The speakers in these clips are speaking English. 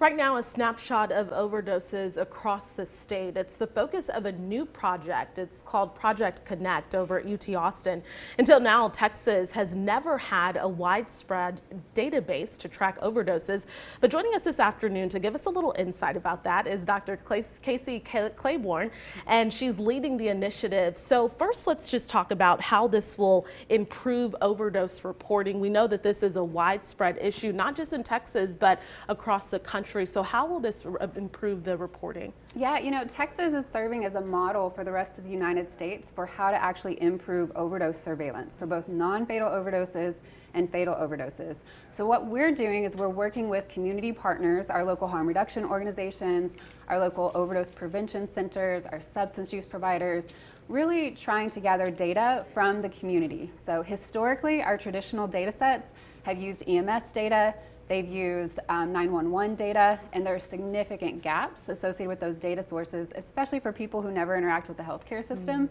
Right now, a snapshot of overdoses across the state. It's the focus of a new project. It's called Project Connect over at UT Austin. Until now, Texas has never had a widespread database to track overdoses. But joining us this afternoon to give us a little insight about that is Dr. Casey Claiborne, and she's leading the initiative. So first, let's just talk about how this will improve overdose reporting. We know that this is a widespread issue, not just in Texas, but across the country. So how will this improve the reporting? Yeah, Texas is serving as a model for the rest of the United States for how to actually improve overdose surveillance for both non-fatal overdoses and fatal overdoses. So what we're doing is we're working with community partners, our local harm reduction organizations, our local overdose prevention centers, our substance use providers, really trying to gather data from the community. So historically, our traditional data sets have used EMS data. They've used 911 data, and there are significant gaps associated with those data sources, especially for people who never interact with the healthcare system.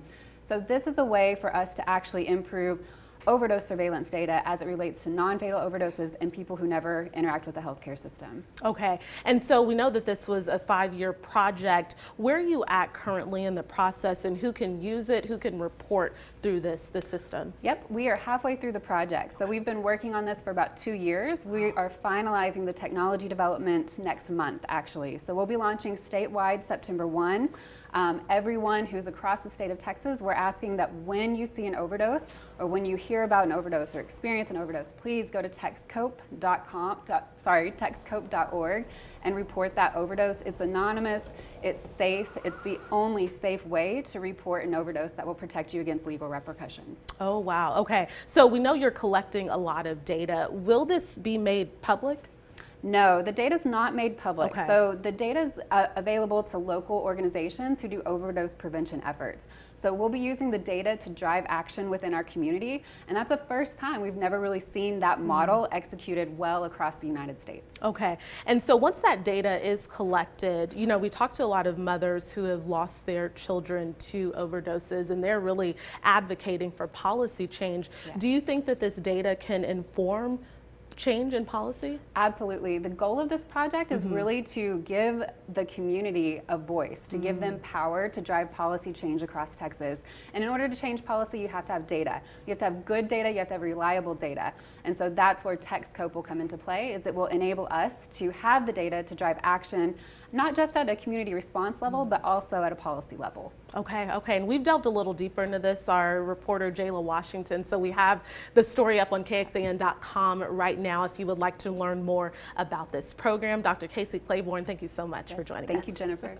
So this is a way for us to actually improve overdose surveillance data as it relates to non-fatal overdoses and people who never interact with the healthcare system. Okay, and so we know that this was a 5-year project. Where are you at currently in the process, and who can use it, who can report through this system? Yep, we are halfway through the project. So we've been working on this for about 2 years. We are finalizing the technology development next month, actually. So we'll be launching statewide September 1. Everyone who's across the state of Texas, we're asking that when you see an overdose or when you hear about an overdose or experience an overdose, please go to textcope.org and report that overdose. It's anonymous, it's safe, it's the only safe way to report an overdose that will protect you against legal repercussions. Oh, wow. Okay, so we know you're collecting a lot of data. Will this be made public? No, the data is not made public. Okay. So the data is available to local organizations who do overdose prevention efforts. So we'll be using the data to drive action within our community, and that's the first time. We've never really seen that model executed well across the United States. Okay, and so once that data is collected, we talked to a lot of mothers who have lost their children to overdoses, and they're really advocating for policy change. Yes. Do you think that this data can inform change in policy? Absolutely. The goal of this project is really to give the community a voice, to give them power to drive policy change across Texas. And in order to change policy, you have to have data. You have to have good data, you have to have reliable data. And so that's where TextCope will come into play, is it will enable us to have the data to drive action, not just at a community response level, but also at a policy level. Okay, and we've delved a little deeper into this, our reporter Jayla Washington, so we have the story up on KXAN.com right now if you would like to learn more about this program. Dr. Casey Claiborne, thank you so much for joining us. Thank you, Jennifer.